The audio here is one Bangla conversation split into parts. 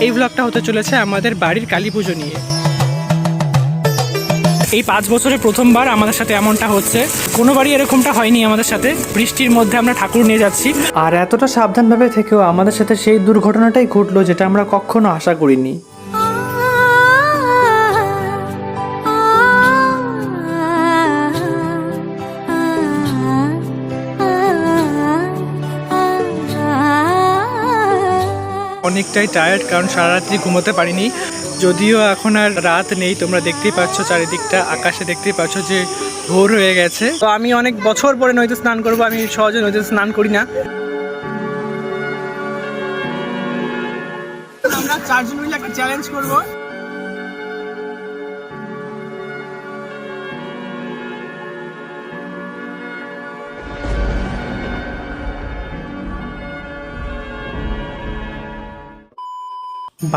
এই ব্লগটা হতে চলেছে আমাদের বাড়ির কালী পুজো নিয়ে। এই 5 বছরে প্রথমবার আমাদের সাথে এমনটা হচ্ছে। কোনো বাড়ি এরকমটা হয়নি আমাদের সাথে। বৃষ্টির মধ্যে আমরা ঠাকুর নিয়ে যাচ্ছি, আর এতটা সাবধানভাবে থেকেও আমাদের সাথে সেই দুর্ঘটনাটাই ঘটলো যেটা আমরা কখনো আশা করিনি। অনেকটাই টায়ার্ড, কারণ সারা রাত্রি ঘুমোতে পারিনি। যদিও এখন আর রাত নেই, তোমরা দেখতেই পাচ্ছ চারিদিকটা, আকাশে দেখতেই পাচ্ছ যে ভোর হয়ে গেছে। তো আমি অনেক বছর পরে নদীতে স্নান করবো, আমি সহজে নদীতে স্নান করি না। আমরা 4 জন মিলে একটা চ্যালেঞ্জ করবো।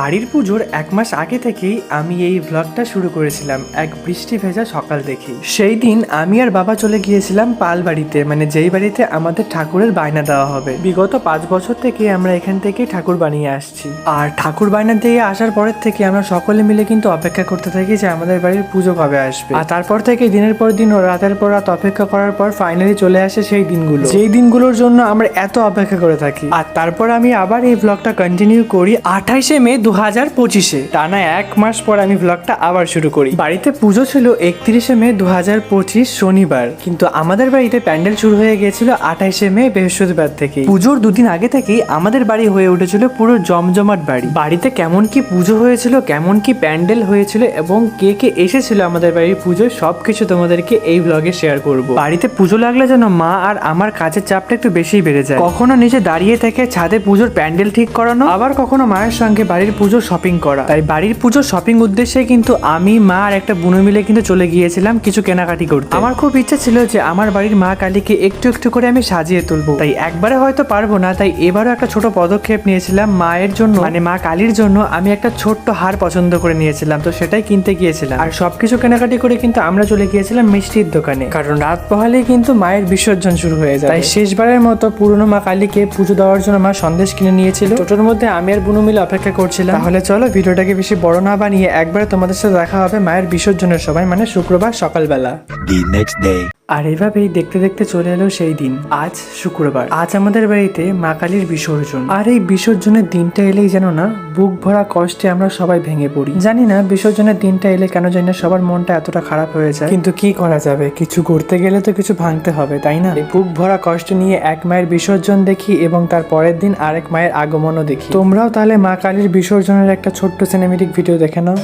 বাড়ির পুজোর 1 মাস আগে থেকেই আমি এই ব্লগটা শুরু করেছিলাম এক বৃষ্টি ভেজা সকাল দেখেই। সেই দিন আমি আর বাবা চলে গিয়েছিলাম পাল বাড়িতে, মানে যেই বাড়িতে আমাদের ঠাকুরের বায়না দেওয়া হবে। বিগত 5 বছর থেকে আমরা এখান থেকেই ঠাকুর বানিয়ে আসছি, আর ঠাকুর বায়না দিয়ে আসার পরের থেকে আমরা সকলে মিলে কিন্তু অপেক্ষা করতে থাকি যে আমাদের বাড়ির পুজো কবে আসবে। আর তারপর থেকে দিনের পর দিন ও রাতের পর রাত অপেক্ষা করার পর ফাইনালি চলে আসে সেই দিনগুলো, যেই দিনগুলোর জন্য আমরা এত অপেক্ষা করে থাকি। আর তারপর আমি আবার এই ব্লগটা কন্টিনিউ করি 28শে মে 2025-এ। টানা 1 মাস পর আমি ব্লগটা আবার শুরু করি। বাড়িতে পুজো ছিল 31শে মে 2025 শনিবার, কিন্তু আমাদের বাড়িতে প্যান্ডেল শুরু হয়ে গিয়েছিল 28শে মে বৃহস্পতিবার থেকে। পুজোর 2 দিন আগে থেকেই আমাদের বাড়ি হয়ে উঠেছিল পুরো জমজমাট বাড়ি। বাড়িতে কেমন কি পুজো হয়েছিল, কেমন কি প্যান্ডেল হয়েছিল এবং কে কে এসেছিল আমাদের বাড়ির পুজোয়, সবকিছু তোমাদেরকে এই ব্লগে শেয়ার করব। বাড়িতে পুজো লাগলে যেন মা আর আমার কাজের চাপটা একটু বেশিই বেড়ে যায়। কখনো নিচে দাঁড়িয়ে থেকে ছাদে পুজোর প্যান্ডেল ঠিক করানো, আবার কখনো মায়ের সঙ্গে বাড়ির পুজো শপিং করা। তাই বাড়ির পুজো শপিং উদ্দেশ্যে কিন্তু আমি, মা আর একটা বুনু মিলে কিন্তু চলে গিয়েছিলাম কিছু কেনাকাটি করতে। আমার খুব ইচ্ছা ছিল যে আমার বাড়ির মা কালীকে একটু একটু করে আমি সাজিয়ে তুলবো। তাই একবারে হয়তো পারবো না, তাই এবারও একটা ছোট পদক্ষেপ নিয়েছিলাম। মায়ের জন্য, মানে মা কালীর জন্য আমি একটা ছোট্ট হার পছন্দ করে নিয়েছিলাম, তো সেটাই কিনতে গিয়েছিলাম। আর সবকিছু কেনাকাটি করে কিন্তু আমরা চলে গিয়েছিলাম মিষ্টির দোকানে, কারণ রাত পোহালেই কিন্তু মায়ের বিসর্জন শুরু হয়ে যায়। তাই শেষবারের মতো পুরনো মা কালীকে পুজো দেওয়ার জন্য মা সন্দেশ কিনে নিয়েছিল। ছোটোর মধ্যে আমি আর বুনু মিলে অপেক্ষা করছিলাম। তাহলে চলো ভিডিওটাকে বেশি বড় না বানিয়ে একবারে তোমাদের সাথে দেখা হবে মায়ের বিসর্জনের সময়, মানে শুক্রবার সকালবেলা। আর এভাবেই দেখতে দেখতে চলে এলো সেই দিন। আজ শুক্রবার, আজ আমাদের বাড়িতে মা কালীর বিসর্জন। আর এই বিসর্জনের দিনটা এলেই যেন না বুক ভরা কষ্টে আমরা সবাই ভেঙে পড়ি। জানি না বিসর্জনের দিনটা এলে কেন জানি না সবার মনটা এতটা খারাপ হয়ে যায়, কিন্তু কি করা যাবে, কিছু করতে গেলে তো কিছু ভাঙতে হবে, তাই না? এই বুক ভরা কষ্ট নিয়ে এক মায়ের বিসর্জন দেখি এবং তার পরের দিন আরেক মায়ের আগমনও দেখি। তোমরাও তাহলে মা কালীর বিসর্জনের একটা ছোট্ট সিনেমেটিক ভিডিও দেখে নাও।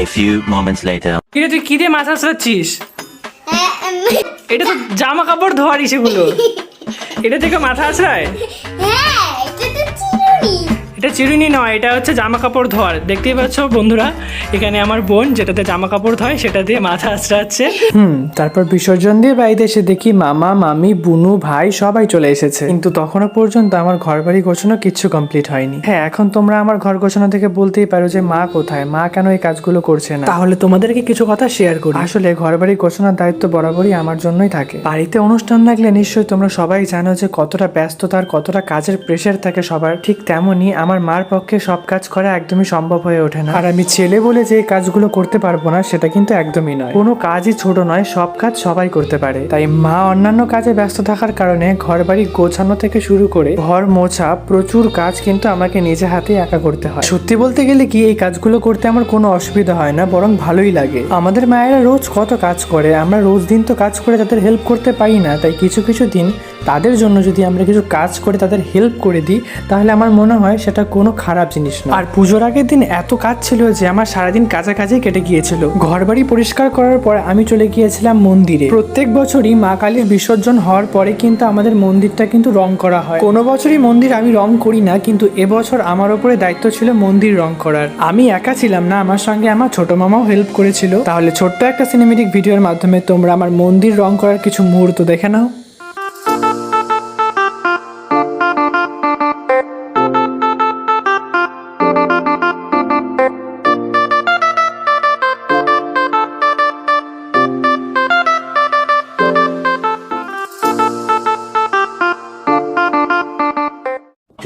A few moments later. কিরে তুই কি দিয়ে মাথা আসরাচ্ছিস? এটা তো জামা কাপড় ধোয়ারই সেগুলো। এটা থেকে মাথা আসরায়? এটা চিরুনি নয়, এটা হচ্ছে জামা কাপড় ধোয়ার। দেখতেই পাচ্ছ বন্ধুরা, এখানে আমার বোন যেটাতে জামা কাপড় ধোয় সেটা দিয়ে মাথা আঁচড়াচ্ছে। তারপর বিসর্জন দিয়ে বাড়িতে এসে দেখি মামা, মামি, বুনু, ভাই সবাই চলে এসেছে, কিন্তু তখনও পর্যন্ত আমার ঘর বাড়ি গোছানো কিচ্ছু কমপ্লিট হয়নি। হ্যাঁ, এখন তোমরা আমার ঘর গোছানো থেকে বলতেই পারো যে মা কোথায়, মা কেন এই কাজগুলো করছে না। তাহলে তোমাদেরকে কিছু কথা শেয়ার করি। আসলে ঘর বাড়ি গোছানোর দায়িত্ব বরাবরই আমার জন্যই থাকে। বাড়িতে অনুষ্ঠান লাগলে নিশ্চয়ই তোমরা সবাই জানো যে কতটা ব্যস্ততার, কতটা কাজের প্রেশার থাকে সবার। ঠিক তেমনই আমার মার পক্ষে সব কাজ করা একদমই সম্ভব হয়ে ওঠে না। আর আমি ছেলে বলে যে কাজগুলো করতে পারবো না সেটা কিন্তু একদমই নয়। কোনো কাজই ছোট নয়, সব কাজ সবাই করতে পারে। তাই মা অন্যান্য কাজে ব্যস্ত থাকার কারণে ঘর বাড়ি গোছানো থেকে শুরু করে ঘর মোছা প্রচুর কাজ কিন্তু আমাকে নিজে হাতে একা করতে হয়। সত্যি বলতে গেলে কি এই কাজগুলো করতে আমার কোনো অসুবিধা হয় না, বরং ভালোই লাগে। আমাদের মায়েরা রোজ কত কাজ করে, আমরা রোজ দিন তো কাজ করে তাদের হেল্প করতে পারি না। তাই কিছু কিছু দিন তাদের জন্য যদি আমরা কিছু কাজ করে তাদের হেল্প করে দিই, তাহলে আমার মনে হয় সেটা এটা কোনো খারাপ জিনিস না। আর পুজোর আগের দিন এত কাজ ছিল যে আমার সারাদিন কাজেই কেটে গিয়েছিল। ঘরবাড়ি পরিষ্কার করার পর আমি চলে গিয়েছিলাম মন্দিরে। প্রত্যেক বছরই মা কালীর বিসর্জন হওয়ার পরে কিন্তু আমাদের মন্দিরটা কিন্তু রং করা হয়। কোনো বছরই মন্দির আমি রং করি না, কিন্তু এবছর আমার উপরে দায়িত্ব ছিল মন্দির রং করার। আমি একা ছিলাম না, আমার সঙ্গে আমার ছোট মামাও হেল্প করেছিল। তাহলে ছোট্ট একটা সিনেমেটিক ভিডিওর মাধ্যমে তোমরা আমার মন্দির রং করার কিছু মুহূর্ত দেখে নাও।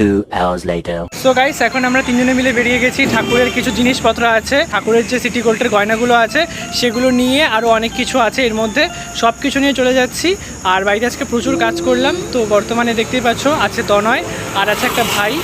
Two hours later. So guys, এখন আমরা তিনজনে মিলে বেরিয়ে গেছি। ঠাকুরের কিছু জিনিসপত্র আছে, ঠাকুরের যে সিটি গোল্ডের গয়নাগুলো আছে সেগুলো নিয়ে, আরও অনেক কিছু আছে এর মধ্যে, সব কিছু নিয়ে চলে যাচ্ছি। আর বাড়িতে আজকে প্রচুর কাজ করলাম, তো বর্তমানে দেখতেই পাচ্ছ আছে তনয় আর আছে একটা ভাই।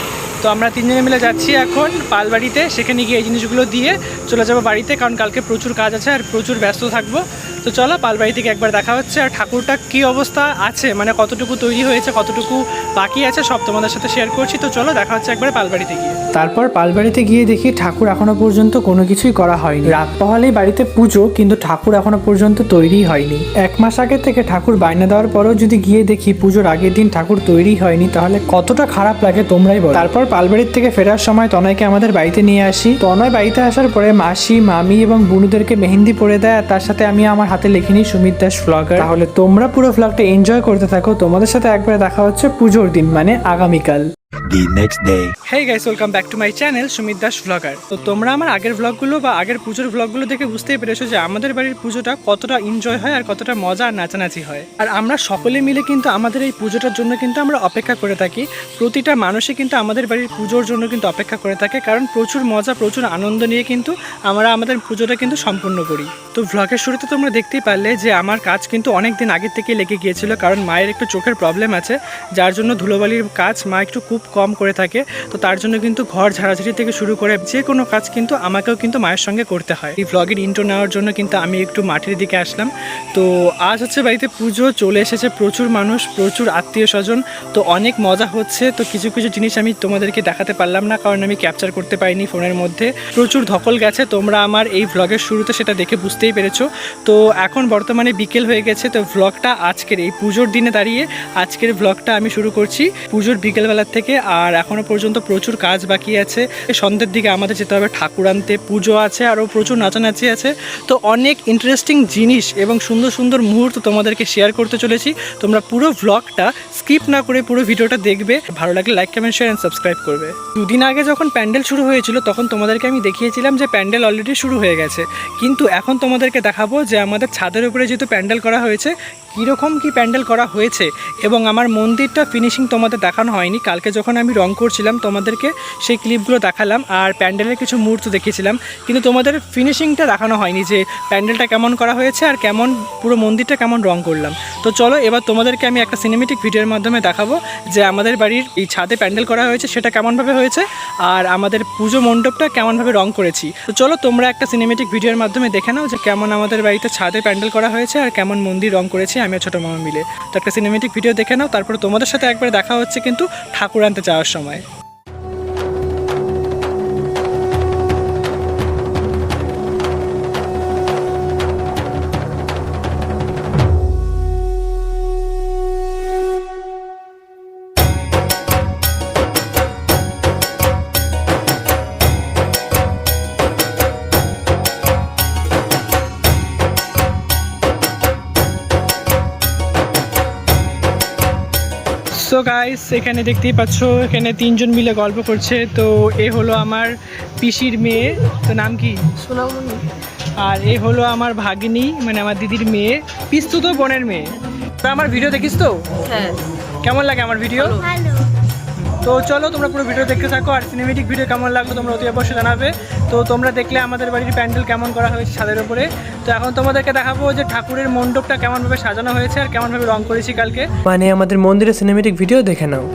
তো আমরা তিনজনে মিলে যাচ্ছি এখন পালবাড়িতে, সেখানে গিয়ে এই জিনিসগুলো দিয়ে চলে যাবো বাড়িতে, কারণ কালকে প্রচুর কাজ আছে আর প্রচুর ব্যস্ত থাকবো। তো চলো পালবাড়ি থেকে একবার দেখা হচ্ছে। আর ঠাকুরটা কী অবস্থা আছে, মানে কতটুকু তৈরি হয়েছে, কতটুকু বাকি আছে, সব তোমাদের সাথে শেয়ার করছি। তো চলো দেখা হচ্ছে একবার পালবাড়িতে গিয়ে। তারপর পালবাড়িতে গিয়ে দেখি ঠাকুর এখনো পর্যন্ত কোনো কিছুই করা হয়নি। রাত পহালেই বাড়িতে পুজো, কিন্তু ঠাকুর এখনো পর্যন্ত তৈরি হয়নি। 1 মাস আগে থেকে ঠাকুর বায়না দেওয়ার পরেও যদি গিয়ে দেখি পুজোর আগের দিন ঠাকুর তৈরি হয়নি, তাহলে কতটা খারাপ লাগে তোমরাই বলো। তারপর পালবাড়ির থেকে ফেরার সময় তনয়কে আমাদের বাড়িতে নিয়ে আসি। তনয় বাড়িতে আসার পরে মাসি, মামি এবং বুনুদেরকে মেহেন্দি পরে দেয়, আর তার সাথে আমি আমার হাতে লিখে নিই সুমিত দাস ভ্লগার। তাহলে তোমরা পুরো ভ্লগটা এনজয় করতে থাকো। তোমাদের সাথে একবার দেখা হচ্ছে পুজোর দিন, মানে আগামীকাল। The next day. Hey guys, welcome back to my channel Sumit Das vlogger. তো তোমরা আমার আগের ভ্লগগুলো বা আগের পুজোর ভ্লগগুলো দেখে বুঝতেই পেরেছো যে আমাদের বাড়ির পুজোটা কতটা এনজয় হয় আর কতটা মজা আর নাচানাচি হয়। আর আমরা সকলে মিলে কিন্তু আমাদের এই পুজোটার জন্য কিন্তু আমরা অপেক্ষা করে থাকি। প্রতিটা মানুষই কিন্তু আমাদের বাড়ির পুজোর জন্য কিন্তু অপেক্ষা করে থাকে, কারণ প্রচুর মজা, প্রচুর আনন্দ নিয়ে কিন্তু আমরা আমাদের পুজোটা কিন্তু সম্পূর্ণ করি। তো ভ্লগের শুরুতে তোমরা দেখতেই পারলে যে আমার কাজ কিন্তু অনেক দিন আগের থেকে লেগে গিয়েছিল, কারণ মায়ের একটু চোখের প্রবলেম আছে, যার জন্য ধুলোবালির কাজ মা একটু খুব কম করে থাকে। তো তার জন্য কিন্তু ঘর ঝাড়াঝাড়ি থেকে শুরু করে যে কোনো কাজ কিন্তু আমাকেও কিন্তু মায়ের সঙ্গে করতে হয়। এই ভ্লগের ইন্ট্রো নেওয়ার জন্য কিন্তু আমি একটু মাঠের দিকে আসলাম। তো আজ হচ্ছে বাড়িতে পুজো, চলে এসেছে প্রচুর মানুষ, প্রচুর আত্মীয় স্বজন, তো অনেক মজা হচ্ছে। তো কিছু কিছু জিনিস আমি তোমাদেরকে দেখাতে পারলাম না, কারণ আমি ক্যাপচার করতে পারিনি ফোনের মধ্যে। প্রচুর ধকল গেছে, তোমরা আমার এই ভ্লগের শুরুতে সেটা দেখে বুঝতেই পেরেছো। তো এখন বর্তমানে বিকেল হয়ে গেছে, তো ভ্লগটা আজকের এই পুজোর দিনে দাঁড়িয়ে আজকের ভ্লগটা আমি শুরু করছি পুজোর বিকেলবেলার থেকে। আর এখনও পর্যন্ত প্রচুর কাজ বাকি আছে। সন্ধ্যের দিকে আমাদের যেতে হবে ঠাকুর আনতে, পুজো আছে, আরও প্রচুর নাচানাচি আছে। তো অনেক ইন্টারেস্টিং জিনিস এবং সুন্দর সুন্দর মুহূর্ত তোমাদেরকে শেয়ার করতে চলেছি। তোমরা পুরো ভ্লগটা স্কিপ না করে পুরো ভিডিওটা দেখবে। ভালো লাগলে like, comment, share and subscribe করবে। দুদিন আগে যখন প্যান্ডেল শুরু হয়েছিল তখন তোমাদেরকে আমি দেখিয়েছিলাম যে প্যান্ডেল অলরেডি শুরু হয়ে গেছে, কিন্তু এখন তোমাদেরকে দেখাবো যে আমাদের ছাদের উপরে যেহেতু প্যান্ডেল করা হয়েছে, কীরকম কী প্যান্ডেল করা হয়েছে। এবং আমার মন্দিরটা ফিনিশিং তোমাদের দেখানো হয়নি, কালকে যখন আমি রং করছিলাম তোমাদেরকে সেই ক্লিপগুলো দেখালাম আর প্যান্ডেলের কিছু মুহূর্ত দেখিয়েছিলাম, কিন্তু তোমাদের ফিনিশিংটা দেখানো হয়নি যে প্যান্ডেলটা কেমন করা হয়েছে আর কেমন পুরো মন্দিরটা কেমন রং করলাম। তো চলো এবার তোমাদেরকে আমি একটা সিনেমেটিক ভিডিওর মাধ্যমে দেখাবো যে আমাদের বাড়ির এই ছাদে প্যান্ডেল করা হয়েছে সেটা কেমনভাবে হয়েছে আর আমাদের পুজো মণ্ডপটা কেমনভাবে রং করেছি। তো চলো তোমরা একটা সিনেমেটিক ভিডিওর মাধ্যমে দেখে নাও যে কেমন আমাদের বাড়িতে ছাদে প্যান্ডেল করা হয়েছে আর কেমন মন্দির রং করেছি আমি আর ছোটো মামা মিলে। তো একটা সিনেমেটিক ভিডিও দেখে নাও, তারপরে তোমাদের সাথে একবার দেখা হচ্ছে কিন্তু ঠাকুর আনতে যাওয়ার সময়। সো গাইস, এখানে দেখতেই পাচ্ছ এখানে তিনজন মিলে গল্প করছে। তো এ হলো আমার পিসির মেয়ে, তো নাম কি? সোনামণি। আর এ হলো আমার ভাগিনী, মানে আমার দিদির মেয়ে, পিস্তু তো বোনের মেয়ে। তো আমার ভিডিও দেখিস তো? হ্যাঁ। কেমন লাগে আমার ভিডিও? ভালো। তো চলো তোমরা পুরো ভিডিও দেখতে থাকো, আর সিনেমেটিক ভিডিও কেমন লাগলো তোমরা অতি অবশ্যই জানাবে। তো তোমরা দেখলে আমাদের বাড়ির প্যান্ডেল কেমন করা হয়েছে ছাদের উপরে। তো এখন তোমাদেরকে দেখাবো যে ঠাকুরের মণ্ডপটা কেমনভাবে সাজানো হয়েছে আর কেমনভাবে রং করেছি কালকে, মানে আমাদের মন্দিরের সিনেমেটিক ভিডিও দেখে নাও।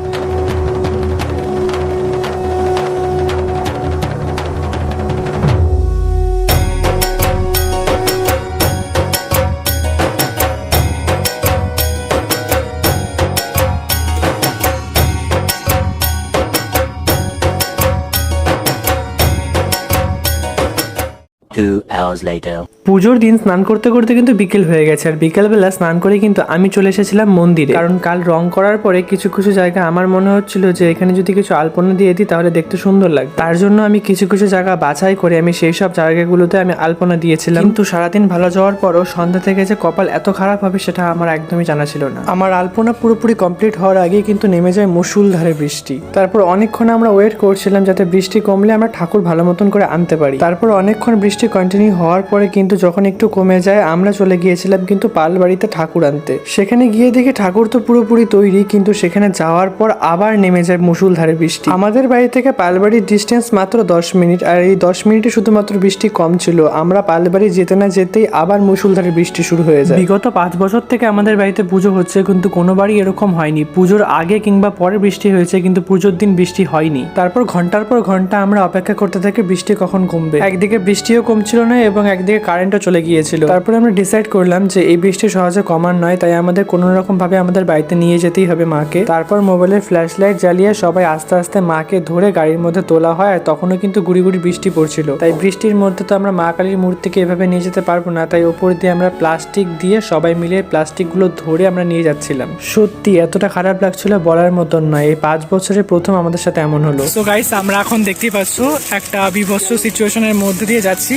2 hours later. পুজোর দিন স্নান করতে করতে কিন্তু বিকেল হয়ে গেছে, আর বিকেলবেলা স্নান করে কিন্তু আমি চলে এসেছিলাম মন্দিরে। কারণ কাল রং করার পরে কিছু কিছু জায়গা আমার মনে হচ্ছিল যে এখানে যদি কিছু আলপনা দিয়ে দিই তাহলে দেখতে সুন্দর লাগবে। তার জন্য আমি কিছু কিছু জায়গা বাছাই করে আমি সেই সব জায়গাগুলোতে আমি আলপনা দিয়েছিলাম। কিন্তু সারাদিন ভালো যাওয়ার পরও সন্ধ্যা থেকে যে কপাল এত খারাপ হবে সেটা আমার একদমই জানা ছিল না। আমার আলপনা পুরোপুরি কমপ্লিট হওয়ার আগেই কিন্তু নেমে যায় মুষলধারে বৃষ্টি। তারপর অনেকক্ষণ আমরা ওয়েট করছিলাম যাতে বৃষ্টি কমলে আমরা ঠাকুর ভালো মতন করে আনতে পারি। তারপর অনেকক্ষণ বৃষ্টি কন্টিনিউ হওয়ার পরে কিন্তু যখন একটু কমে যায় আমরা চলে গিয়েছিলাম কিন্তু পালবাড়িতে ঠাকুর আনতে। সেখানে গিয়ে দেখি ঠাকুর তো পুরোপুরি তৈরি, কিন্তু সেখানে যাওয়ার পর আবার নেমে যায় মুষলধারে বৃষ্টি। আমাদের বাড়ি থেকে পালবাড়ির ডিস্টেন্স মাত্র 10 মিনিট, আর এই 10 মিনিটে শুধুমাত্র বৃষ্টি কম ছিল। আমরা পালবাড়ি যেতে না যেতেই আবার মুষলধারে বৃষ্টি শুরু হয়ে যায়। বিগত 5 বছর থেকে আমাদের বাড়িতে পুজো হচ্ছে, কিন্তু কোনোবারই এরকম হয়নি পুজোর আগে কিংবা পরে বৃষ্টি হয়েছে, কিন্তু পুজোর দিন বৃষ্টি হয়নি। তারপর ঘন্টার পর ঘন্টা আমরা অপেক্ষা করতে থাকি বৃষ্টি কখন কমবে। একদিকে বৃষ্টিও কমছিল না এবং একদিকে কারেন্টও চলে গিয়েছিল। তারপরে আমরা ডিসাইড করলাম যে এই বৃষ্টি সহজে কমার নয়, তাই আমাদের কোনো রকম ভাবে আমাদের বাড়িতে নিয়ে যেতেই হবে মাকে। তারপর মোবাইলের ফ্ল্যাশ লাইট জ্বালিয়ে সবাই আস্তে আস্তে মাকে ধরে গাড়ির মধ্যে তোলা হয়। আর তখনও কিন্তু গুড়ি গুড়ি বৃষ্টি পড়ছিল, তাই বৃষ্টির মধ্যে তো আমরা মা কালীর মূর্তিকে এভাবে নিয়ে যেতে পারবো না, তাই ওপর দিয়ে আমরা প্লাস্টিক দিয়ে সবাই মিলে প্লাস্টিকগুলো ধরে আমরা নিয়ে যাচ্ছিলাম। সত্যি এতটা খারাপ লাগছিল বলার মতন নয়। এই 5 বছরে প্রথম আমাদের সাথে এমন হলো। সো গাইস, আমরা এখন দেখতেই পাচ্ছ একটা বিভৎস সিচুয়েশনের মধ্যে দিয়ে যাচ্ছি।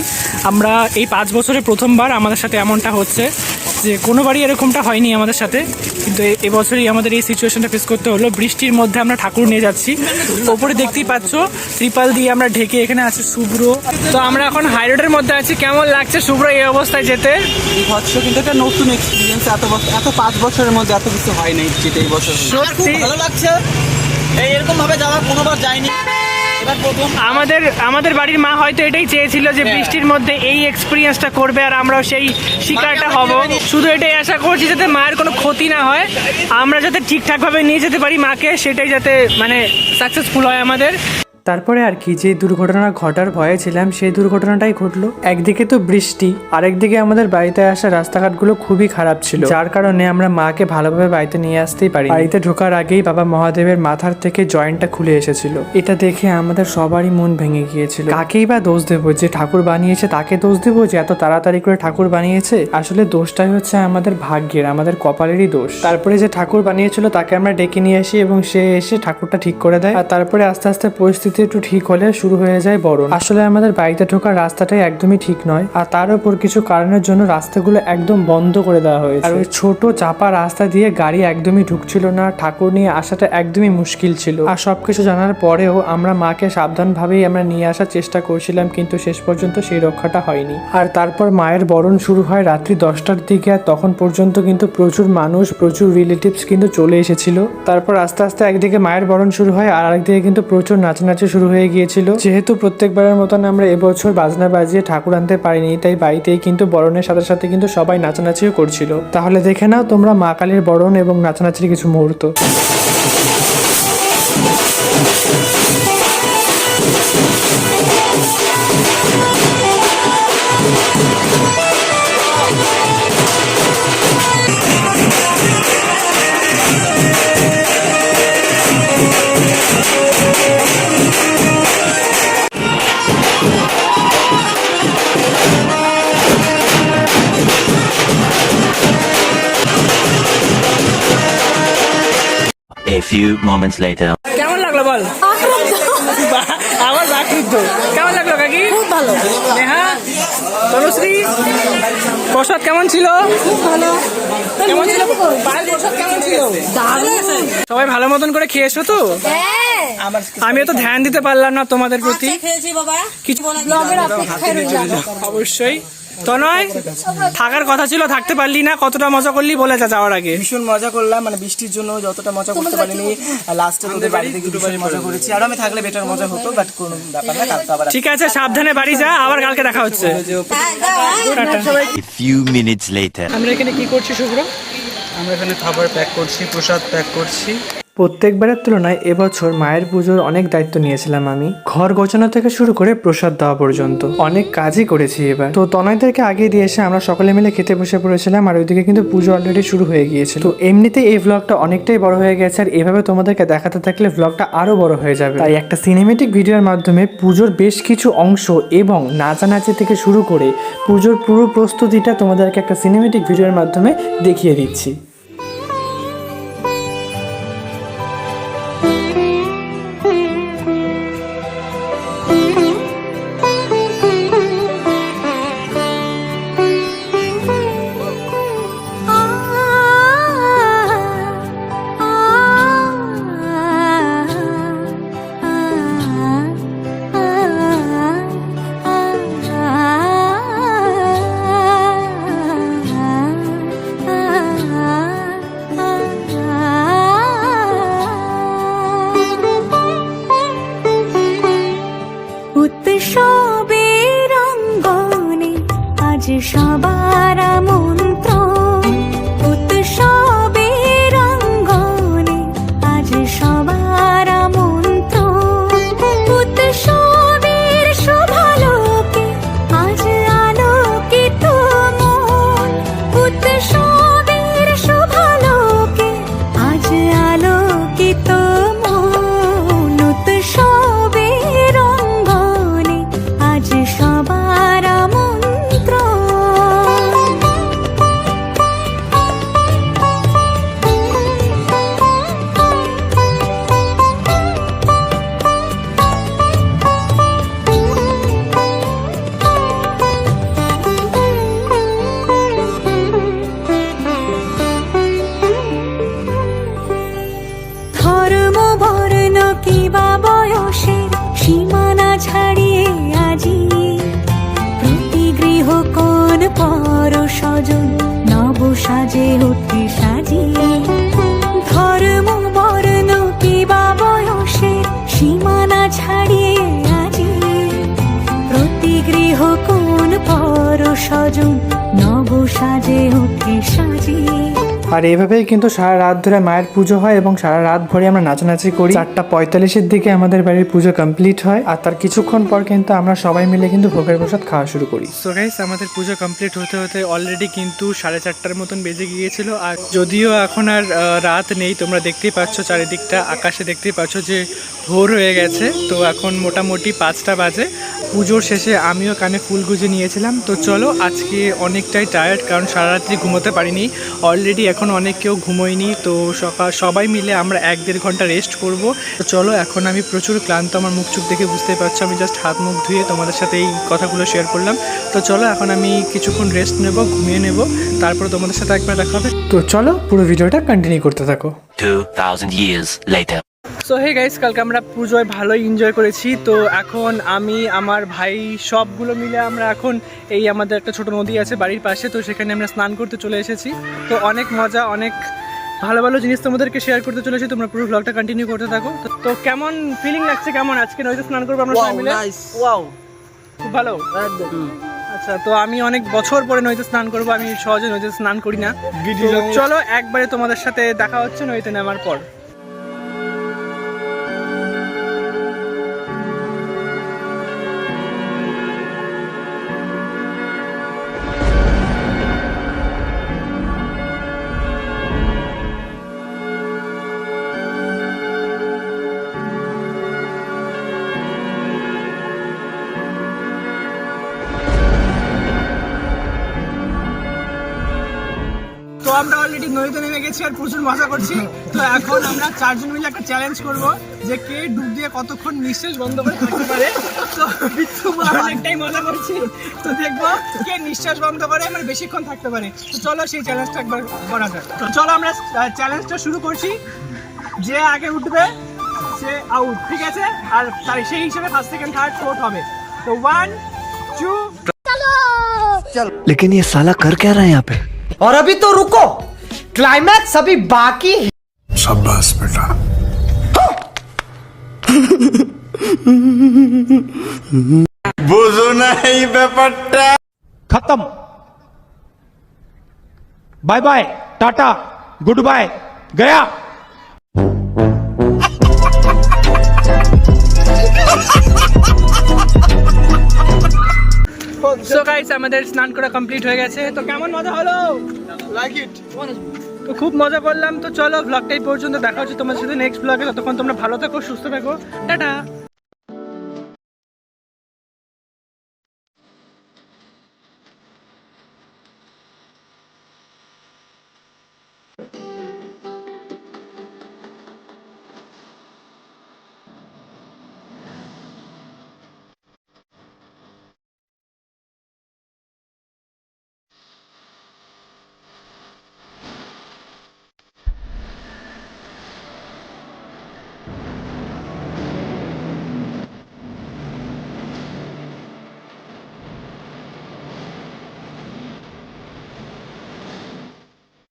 আমরা এই 5 বছরে প্রথমবার আমাদের সাথে এমনটা হচ্ছে, যে কোনোবারই এরকমটা হয়নি আমাদের সাথে, কিন্তু এবছরই আমাদের এই সিচুয়েশনটা ফেস করতে হলো। বৃষ্টির মধ্যে আমরা ঠাকুর নিয়ে যাচ্ছি, ওপরে দেখতেই পাচ্ছ ত্রিপাল দিয়ে আমরা ঢেকে। এখানে আছে শুভ্র। তো আমরা এখন হাই রোডের মধ্যে আছি। কেমন লাগছে শুভ্র এই অবস্থায় যেতে? হচ্ছে কিন্তু একটা নতুন এক্সপিরিয়েন্স। এত 5 বছরের মধ্যে এত কিছু হয় নাই যেটা এই বছর হলো। আমার খুব সত্যি ভালো লাগছে, এরকম ভাবে যাওয়া কোনোবার যায়নি, এবার প্রথম। আমাদের বাড়ির মা হয়তো এটাই চেয়েছিল যে বৃষ্টির মধ্যে এই এক্সপিরিয়েন্সটা করবে, আর আমরাও সেই শিকারটা হব। শুধু এটাই আশা করছি যাতে মায়ের কোনো ক্ষতি না হয়, আমরা যাতে ঠিকঠাক ভাবে নিয়ে যেতে পারি মাকে, সেটাই যাতে মানে সাকসেসফুল হয় আমাদের। তারপরে আর কি, যে দুর্ঘটনা ঘটার ভয়ে ছিলাম সেই দুর্ঘটনাটাই ঘটলো। একদিকে তো বৃষ্টি, আরেকদিকে আমাদের বাড়িতে আসা রাস্তাঘাটগুলো খুবই খারাপ ছিল, যার কারণে আমরা মাকে ভালোভাবে বাড়িতে নিয়ে আসতেই পারি। বাড়িতে ঢোকার আগেই বাবা মহাদেবের মাথার থেকে জয়েন্টটা খুলে এসেছিল। এটা দেখে আমাদের সবারই মন ভেঙে গিয়েছিল। কাকেই বা দোষ দেবো? যে ঠাকুর বানিয়েছে তাকে দোষ দেবো যে এত তাড়াতাড়ি করে ঠাকুর বানিয়েছে? আসলে দোষটাই হচ্ছে আমাদের ভাগ্যের, আমাদের কপালেরই দোষ। তারপরে যে ঠাকুর বানিয়েছিল তাকে আমরা ডেকে নিয়ে আসি এবং সে এসে ঠাকুরটা ঠিক করে দেয়। আর তারপরে আস্তে আস্তে পরিস্থিতি একটু ঠিক হলে শুরু হয়ে যায় বরণ। আসলে আমাদের বাড়িতে ঢোকার রাস্তাটাই একদমই ঠিক নয়, আর তার উপর কিছু কারণের জন্য রাস্তাগুলো একদম বন্ধ করে দেওয়া হয়েছে। আর ওই ছোট চাপা রাস্তা দিয়ে গাড়ি একদমই ঢুকছিল না, ঠাকুর নিয়ে আসাটা একদমই মুশকিল ছিল। আর সবকিছু জানার পরেও আমরা মাকে সাবধানভাবেই আমরা নিয়ে আসার চেষ্টা করছিলাম, কিন্তু শেষ পর্যন্ত সেই রক্ষাটা হয়নি। আর তারপর মায়ের বরণ শুরু হয় রাত্রি 10টার দিকে, আর তখন পর্যন্ত কিন্তু প্রচুর মানুষ, প্রচুর রিলেটিভস কিন্তু চলে এসেছিল। তারপর আস্তে আস্তে একদিকে মায়ের বরণ শুরু হয়, আর আরেকদিকে কিন্তু প্রচুর নাচানাচি শুরু হয়ে গিয়েছিল। যেহেতু প্রত্যেকবারের মতন আমরা এবছর বাজনা বাজিয়ে ঠাকুর আনতে পারিনি, তাই বাড়িতেই কিন্তু বরণের সাথে সাথে কিন্তু সবাই নাচানাচিও করছিল। তাহলে দেখে নাও তোমরা মা কালীর বরণ এবং নাচানাচির কিছু মুহূর্ত। A few moments later. কেমন লাগলো বল? আমার বাকৃত কেমন লাগলো কাকি? খুব ভালো। নেহা, তনুশ্রী, প্রসাদ কেমন ছিল? ভালো। কেমন ছিল? পায়েল প্রসাদ কেমন ছিল? সবাই ভালো মতন করে খেয়েছো তো? হ্যাঁ। আমিও তো ধ্যান দিতে পারলাম না তোমাদের প্রতি। আচ্ছা, খেয়েছি বাবা। কিছু ব্লগের অপেক্ষায় রইলাম। অবশ্যই। তনয়, থাকার কথা ছিল, থাকতে পারলি না, কতটা মজা করলি বলে যা যাওয়ার আগে। ভীষণ মজা করলাম, মানে বৃষ্টির জন্য যতটা মজা করতে পারিনি, লাস্টে তোদের বাড়িতে গিয়ে ভীষণ মজা করেছি। আর আমি থাকলে বেটার মজা হতো, বাট কোনো ব্যাপার না, কালকে আবার ঠিক আছে, সাবধানে বাড়ি যা, আবার কালকে দেখা হচ্ছে। A few minutes later. আমরা এখানে কি করছি শুভ্র? আমরা এখানে খাবার প্যাক করছি, প্রসাদ প্যাক করছি। প্রত্যেকবারের তুলনায় এবছর মায়ের পুজোর অনেক দায়িত্ব নিয়েছিলাম আমি। ঘর গোছানো থেকে শুরু করে প্রসাদ দেওয়া পর্যন্ত অনেক কাজই করেছি এবার। তো তনয়দেরকে আগে দিয়ে এসে আমরা সকলে মিলে খেতে বসে পড়েছিলাম, আর ওইদিকে কিন্তু পুজো অলরেডি শুরু হয়ে গিয়েছিল। তো এমনিতেই এই ভ্লগটা অনেকটাই বড় হয়ে গেছে, আর এভাবে তোমাদেরকে দেখাতে থাকলে ভ্লগটা আরো বড় হয়ে যাবে। তাই একটা সিনেমেটিক ভিডিওর মাধ্যমে পুজোর বেশ কিছু অংশ এবং নাচানাচি থেকে শুরু করে পুজোর পুরো প্রস্তুতিটা তোমাদেরকে একটা সিনেমেটিক ভিডিওর মাধ্যমে দেখিয়ে দিচ্ছি। উৎসবের অঙ্গনে আজ সবার মন্ত্র, উৎসবের অঙ্গনে আজ সবার মন্ত্র, উৎসবের শোভালোকে আজ আলোকিত মন, উৎসবের শোভালোকে আজ আলোকিত মন, উৎসবের অঙ্গনে আজ সবার মন্ত্র। ধর্ম বর্ণ কিবা বয়সের সীমানা ছাড়িয়ে আজি প্রতি গৃহ কোন পর স্বজন নব সাজে ওঠে সাজিয়ে। ধর্ম বর্ণ কিবা বয়সের সীমানা ছাড়িয়ে আজি প্রতি গৃহ কোন পর স্বজন নব সাজে ওঠে সাজিয়ে। আর এইভাবেই কিন্তু সারা রাত ধরে মায়ের পুজো হয় এবং সারা রাত ভরে আমরা নাচানাচি করি। 4:45-এর দিকে আমাদের বাড়ির পুজো কমপ্লিট হয়, আর তার কিছুক্ষণ পর কিন্তু আমরা সবাই মিলে কিন্তু ভোগের প্রসাদ খাওয়া শুরু করি। সো গাইস, আমাদের পুজো কমপ্লিট হতে হতে অলরেডি কিন্তু 4:30টার মতন বেজে গিয়েছিল। আর যদিও এখন আর রাত নেই, তোমরা দেখতেই পাচ্ছ চারিদিকটা, আকাশে দেখতেই পাচ্ছ যে ভোর হয়ে গেছে। তো এখন মোটামুটি 5টা বাজে। পুজোর শেষে আমিও কানে ফুল গুঁজে নিয়েছিলাম। তো চলো, আজকে অনেকটাই টায়ার্ড, কারণ সারা রাত্রি ঘুমোতে পারিনি। অলরেডি এখন অনেক কেউ ঘুমোয়নি। তো সবাই মিলে আমরা 1-1.5 ঘন্টা রেস্ট করব। তো চলো, এখন আমি প্রচুর ক্লান্ত, আমার মুখ চোখ দেখে বুঝতে পারছো। আমি জাস্ট হাত মুখ ধুয়ে তোমাদের সাথে এই কথাগুলো শেয়ার করলাম। তো চলো, এখন আমি কিছুক্ষণ রেস্ট নেব, ঘুমিয়ে নেব, তারপর তোমাদের সাথে একবার দেখা হবে। তো চলো পুরো ভিডিওটা কন্টিনিউ করতে থাকো। 2000 years later. So hey guys, কালকে আমরা পুজোয় ভালোই এনজয় করেছি। তো এখন আমি, আমার ভাই সবগুলো মিলে আমরা এখন এই আমাদের একটা ছোট নদী আছে বাড়ির পাশে, তো সেখানে আমরা স্নান করতে চলে এসেছি। তো অনেক মজা, অনেক ভালো ভালো জিনিস তোমাদেরকে শেয়ার করতে চলেছি। তোমরা পুরো ব্লগটা কন্টিনিউ করতে থাকো। তো কেমন ফিলিং লাগছে, কেমন আজকে নদীতে স্নান করবো আমরা সবাই মিলে? ওয়াও, খুব ভালো। আচ্ছা, তো আমি অনেক বছর পরে নদীতে স্নান করবো। আমি সহজে নদীতে স্নান করি না। তো চলো, একবারে তোমাদের সাথে দেখা হচ্ছে নদীতে নামার পর। তো আমরা অলরেডি নদীতে নেমে গেছি আর প্রচুর মজা করছি। তো এখন আমরা 4 জন মিলে একটা চ্যালেঞ্জ করব যে কে ডুব দিয়ে কতক্ষণ নিঃশ্বাস বন্ধ করে থাকতে পারে। তো অনেকটাই মজা করছি। তো দেখবো কে নিঃশ্বাস বন্ধ করে মানে বেশিক্ষণ থাকতে পারে। তো চলো সেই চ্যালেঞ্জটা একবার করা যাক। তো চলো আমরা চ্যালেঞ্জটা শুরু করছি। যে আগে উঠবে সে আউট, ঠিক আছে? আর তাই সেই হিসেবে 1st, 2nd, 3rd, 4th হবে। তো 1, 2 लेकिन ये साला कर क्या रहा है यहाँ पे? और अभी तो रुको, क्लाइमैक्स अभी बाकी है। शाबाश बेटा। बुझो नहीं बेपट्टा। खत्म, bye bye, tata, goodbye, गया। সো গাইস আমাদের স্নান করা কমপ্লিট হয়ে গেছে, তো কেমন মজা হলো? Like it. তো খুব মজা করলাম। তো চলো ব্লগটাই পর্যন্ত, দেখা হচ্ছে তোমাদের সাথে নেক্সট ব্লগে। ততক্ষণ তোমরা ভালো থাকো, সুস্থ থাকো, টাটা।